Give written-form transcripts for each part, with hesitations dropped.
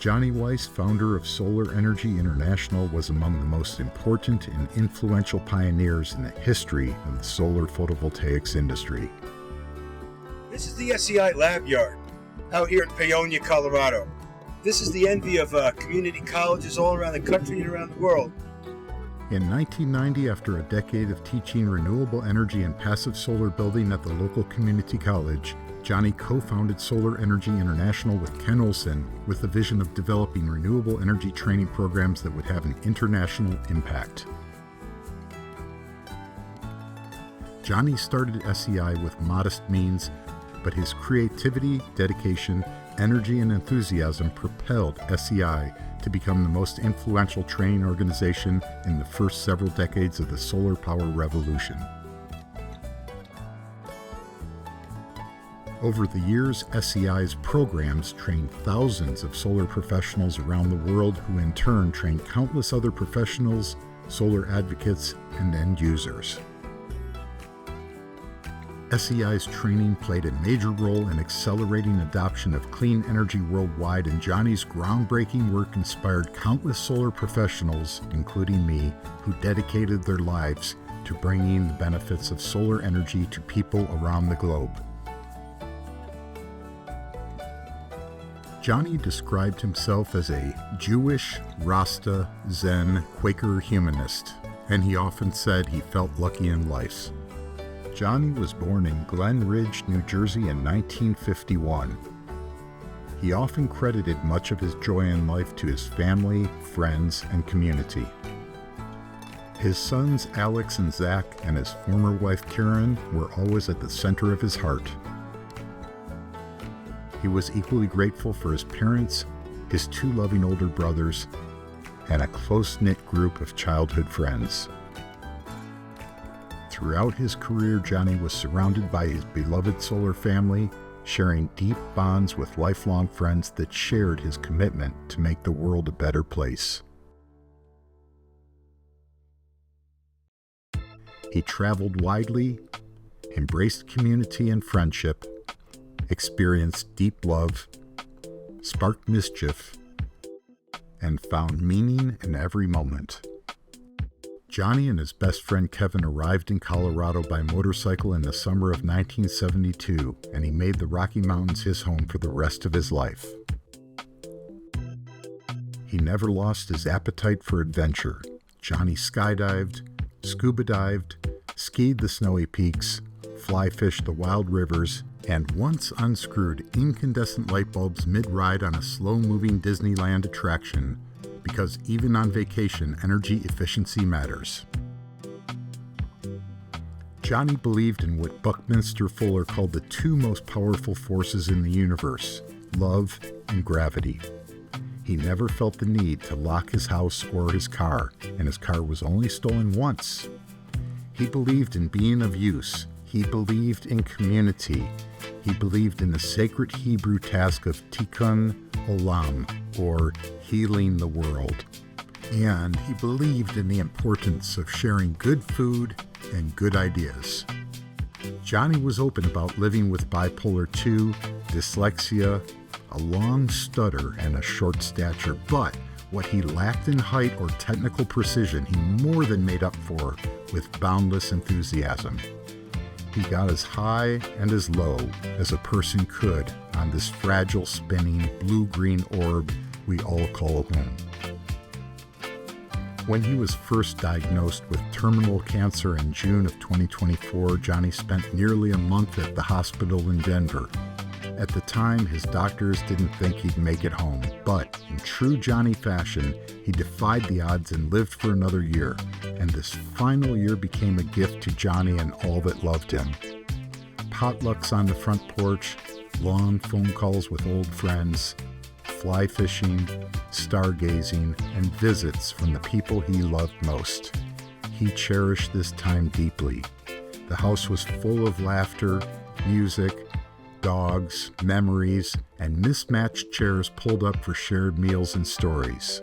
Johnny Weiss, founder of Solar Energy International, was among the most important and influential pioneers in the history of the solar photovoltaics industry. This is the SEI Lab Yard out here in Paonia, Colorado. This is the envy of community colleges all around the country and around the world. In 1990, after a decade of teaching renewable energy and passive solar building at the local community college, Johnny co-founded Solar Energy International with Ken Olsen with the vision of developing renewable energy training programs that would have an international impact. Johnny started SEI with modest means, but his creativity, dedication, energy, and enthusiasm propelled SEI to become the most influential training organization in the first several decades of the solar power revolution. Over the years, SEI's programs trained thousands of solar professionals around the world who in turn trained countless other professionals, solar advocates, and end users. SEI's training played a major role in accelerating adoption of clean energy worldwide, and Johnny's groundbreaking work inspired countless solar professionals, including me, who dedicated their lives to bringing the benefits of solar energy to people around the globe. Johnny described himself as a Jewish, Rasta, Zen, Quaker humanist, and he often said he felt lucky in life. Johnny was born in Glen Ridge, New Jersey in 1951. He often credited much of his joy in life to his family, friends, and community. His sons Alex and Zach and his former wife Karen were always at the center of his heart. He was equally grateful for his parents, his two loving older brothers, and a close-knit group of childhood friends. Throughout his career, Johnny was surrounded by his beloved solar family, sharing deep bonds with lifelong friends that shared his commitment to make the world a better place. He traveled widely, embraced community and friendship, experienced deep love, sparked mischief, and found meaning in every moment. Johnny and his best friend Kevin arrived in Colorado by motorcycle in the summer of 1972, and he made the Rocky Mountains his home for the rest of his life. He never lost his appetite for adventure. Johnny skydived, scuba dived, skied the snowy peaks, fly fished the wild rivers, and once unscrewed incandescent light bulbs mid-ride on a slow-moving Disneyland attraction, because even on vacation, energy efficiency matters. Johnny believed in what Buckminster Fuller called the two most powerful forces in the universe, love and gravity. He never felt the need to lock his house or his car, and his car was only stolen once. He believed in being of use. He believed in community. He believed in the sacred Hebrew task of tikkun olam, or healing the world. And he believed in the importance of sharing good food and good ideas. Johnny was open about living with bipolar 2, dyslexia, a long stutter, and a short stature, but what he lacked in height or technical precision, he more than made up for with boundless enthusiasm. He got as high and as low as a person could on this fragile, spinning, blue-green orb we all call home. When he was first diagnosed with terminal cancer in June of 2024, Johnny spent nearly a month at the hospital in Denver. At the time, his doctors didn't think he'd make it home, but in true Johnny fashion, he defied the odds and lived for another year, and this final year became a gift to Johnny and all that loved him. Potlucks on the front porch, long phone calls with old friends, fly fishing, stargazing, and visits from the people he loved most. He cherished this time deeply. The house was full of laughter, music, dogs, memories, and mismatched chairs pulled up for shared meals and stories.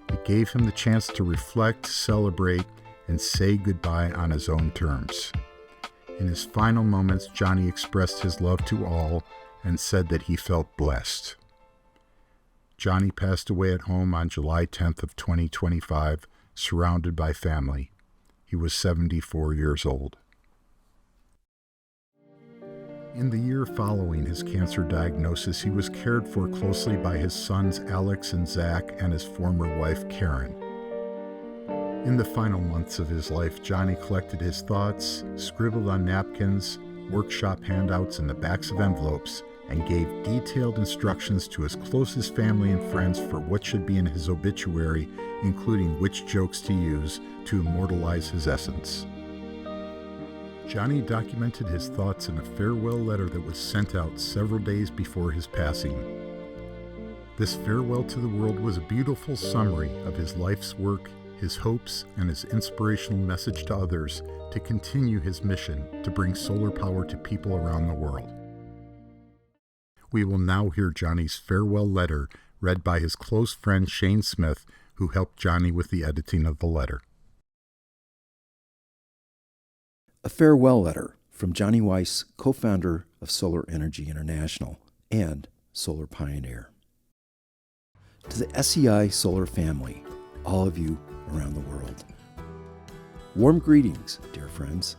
It gave him the chance to reflect, celebrate, and say goodbye on his own terms. In his final moments, Johnny expressed his love to all and said that he felt blessed. Johnny passed away at home on July 10th of 2025, surrounded by family. He was 74 years old. In the year following his cancer diagnosis, he was cared for closely by his sons Alex and Zach and his former wife Karen. In the final months of his life, Johnny collected his thoughts, scribbled on napkins, workshop handouts in the backs of envelopes, and gave detailed instructions to his closest family and friends for what should be in his obituary, including which jokes to use to immortalize his essence. Johnny documented his thoughts in a farewell letter that was sent out several days before his passing. This farewell to the world was a beautiful summary of his life's work, his hopes, and his inspirational message to others to continue his mission to bring solar power to people around the world. We will now hear Johnny's farewell letter read by his close friend Shane Smith, who helped Johnny with the editing of the letter. A farewell letter from Johnny Weiss, co-founder of Solar Energy International and Solar Pioneer. To the SEI Solar family, all of you around the world. Warm greetings, dear friends.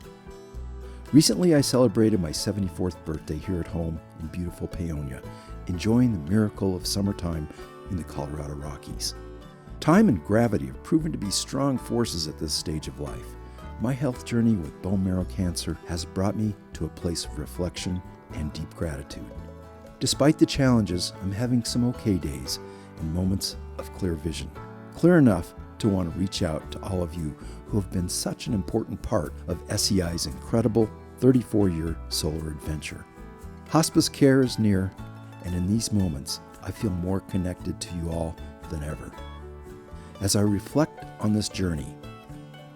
Recently, I celebrated my 74th birthday here at home in beautiful Paonia, enjoying the miracle of summertime in the Colorado Rockies. Time and gravity have proven to be strong forces at this stage of life. My health journey with bone marrow cancer has brought me to a place of reflection and deep gratitude. Despite the challenges, I'm having some okay days and moments of clear vision. Clear enough to want to reach out to all of you who have been such an important part of SEI's incredible 34-year solar adventure. Hospice care is near, and in these moments, I feel more connected to you all than ever. As I reflect on this journey,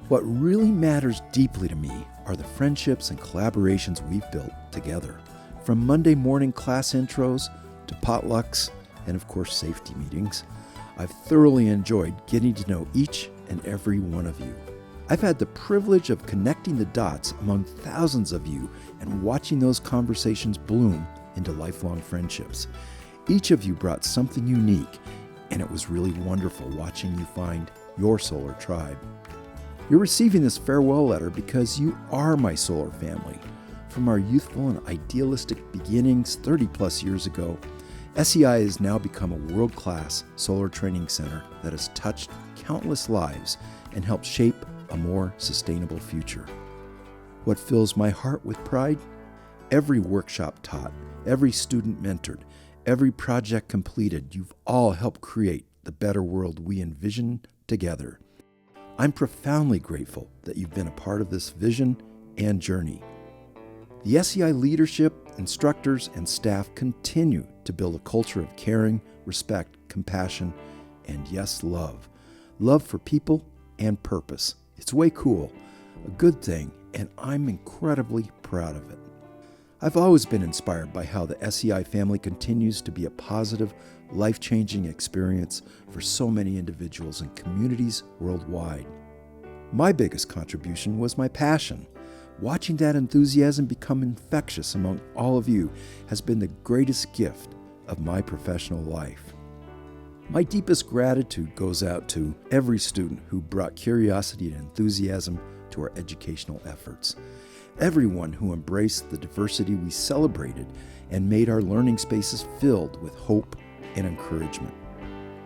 what really matters deeply to me are the friendships and collaborations we've built together. From Monday morning class intros to potlucks and, of course, safety meetings, I've thoroughly enjoyed getting to know each and every one of you. I've had the privilege of connecting the dots among thousands of you and watching those conversations bloom into lifelong friendships. Each of you brought something unique, and it was really wonderful watching you find your solar tribe. You're receiving this farewell letter because you are my solar family. From our youthful and idealistic beginnings 30 plus years ago, SEI has now become a world-class solar training center that has touched countless lives and helped shape a more sustainable future. What fills my heart with pride? Every workshop taught, every student mentored, every project completed, you've all helped create the better world we envision together. I'm profoundly grateful that you've been a part of this vision and journey. The SEI leadership, instructors, and staff continue to build a culture of caring, respect, compassion, and yes, love. Love for people and purpose. It's way cool, a good thing, and I'm incredibly proud of it. I've always been inspired by how the SEI family continues to be a positive, life-changing experience for so many individuals and communities worldwide. My biggest contribution was my passion. Watching that enthusiasm become infectious among all of you has been the greatest gift of my professional life. My deepest gratitude goes out to every student who brought curiosity and enthusiasm to our educational efforts. Everyone who embraced the diversity we celebrated and made our learning spaces filled with hope and encouragement.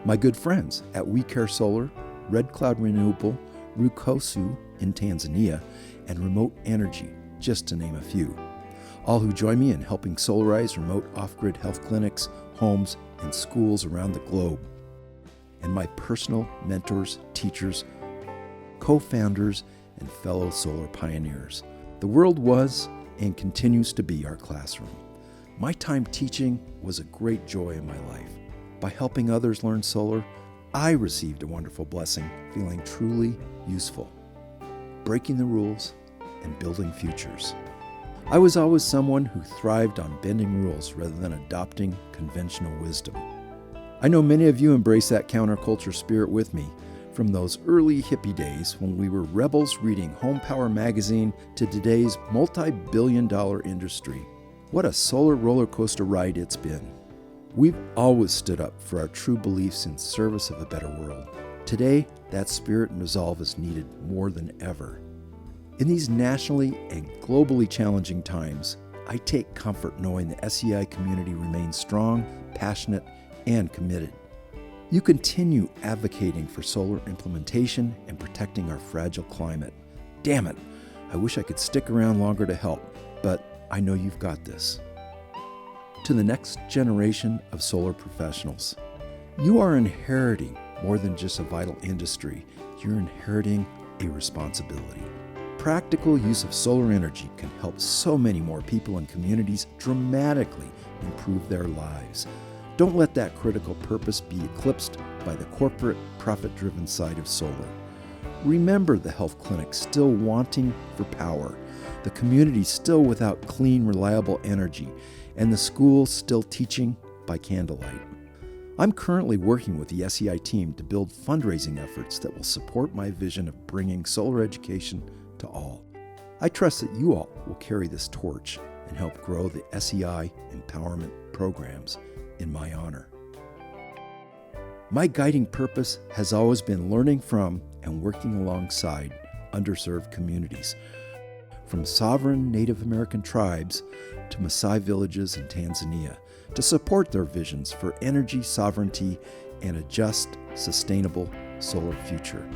My good friends at We Care Solar, Red Cloud Renewable, Rukosu in Tanzania, and Remote Energy, just to name a few. All who join me in helping solarize remote off-grid health clinics, homes, and schools around the globe. And my personal mentors, teachers, co-founders, and fellow solar pioneers. The world was and continues to be our classroom. My time teaching was a great joy in my life. By helping others learn solar, I received a wonderful blessing, feeling truly useful, breaking the rules and building futures. I was always someone who thrived on bending rules rather than adopting conventional wisdom. I know many of you embrace that counterculture spirit with me, from those early hippie days when we were rebels reading Home Power magazine to today's multi-billion-dollar industry. What a solar roller coaster ride it's been. We've always stood up for our true beliefs in service of a better world. Today, that spirit and resolve is needed more than ever. In these nationally and globally challenging times, I take comfort knowing the SEI community remains strong, passionate, and committed. You continue advocating for solar implementation and protecting our fragile climate. Damn it, I wish I could stick around longer to help, but I know you've got this. To the next generation of solar professionals, you are inheriting more than just a vital industry, you're inheriting a responsibility. Practical use of solar energy can help so many more people and communities dramatically improve their lives. Don't let that critical purpose be eclipsed by the corporate, profit-driven side of solar. Remember the health clinics still wanting for power, the community still without clean, reliable energy, and the schools still teaching by candlelight. I'm currently working with the SEI team to build fundraising efforts that will support my vision of bringing solar education to all. I trust that you all will carry this torch and help grow the SEI empowerment programs in my honor. My guiding purpose has always been learning from and working alongside underserved communities, from sovereign Native American tribes to Maasai villages in Tanzania, to support their visions for energy sovereignty and a just, sustainable solar future.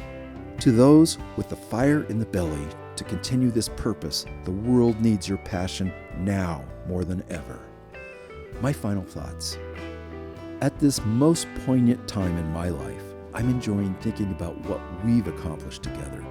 To those with the fire in the belly to continue this purpose, the world needs your passion now more than ever. My final thoughts. At this most poignant time in my life, I'm enjoying thinking about what we've accomplished together.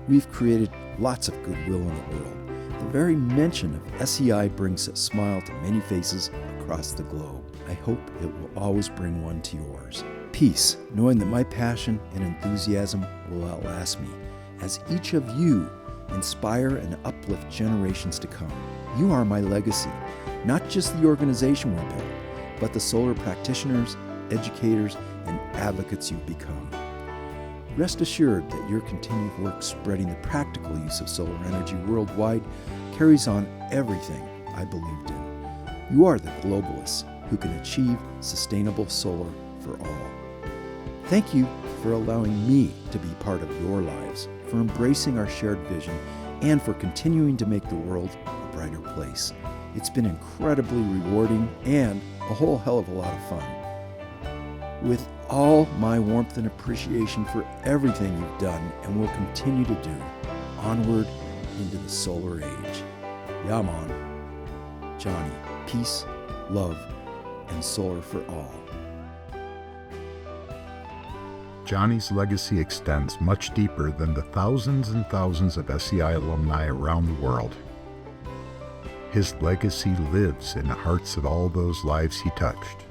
We've created lots of goodwill in the world. The very mention of SEI brings a smile to many faces across the globe. I hope it will always bring one to yours. Peace, knowing that my passion and enthusiasm will outlast me, as each of you inspire and uplift generations to come. You are my legacy, not just the organization we built, but the solar practitioners, educators, and advocates you've become. Rest assured that your continued work spreading the practical use of solar energy worldwide carries on everything I believed in. You are the globalists who can achieve sustainable solar for all. Thank you for allowing me to be part of your lives, for embracing our shared vision, and for continuing to make the world a brighter place. It's been incredibly rewarding and a whole hell of a lot of fun. With all my warmth and appreciation for everything you've done and will continue to do, onward into the solar age. Yaman, Johnny, peace, love, and solar for all. Johnny's legacy extends much deeper than the thousands and thousands of SEI alumni around the world. His legacy lives in the hearts of all those lives he touched.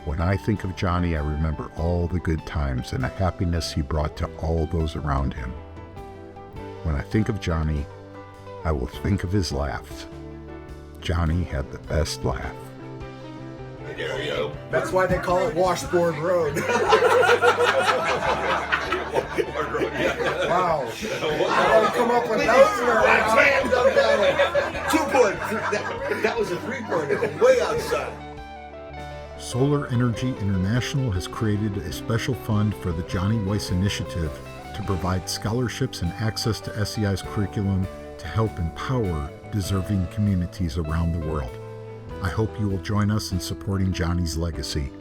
When I think of Johnny, I remember all the good times and the happiness he brought to all those around him. When I think of Johnny, I will think of his laugh. Johnny had the best laugh. That's why they call it Washboard Road. Wow. I don't come up with that. 2 point. That was a 3-pointer. Way outside. Solar Energy International has created a special fund for the Johnny Weiss Initiative to provide scholarships and access to SEI's curriculum to help empower deserving communities around the world. I hope you will join us in supporting Johnny's legacy.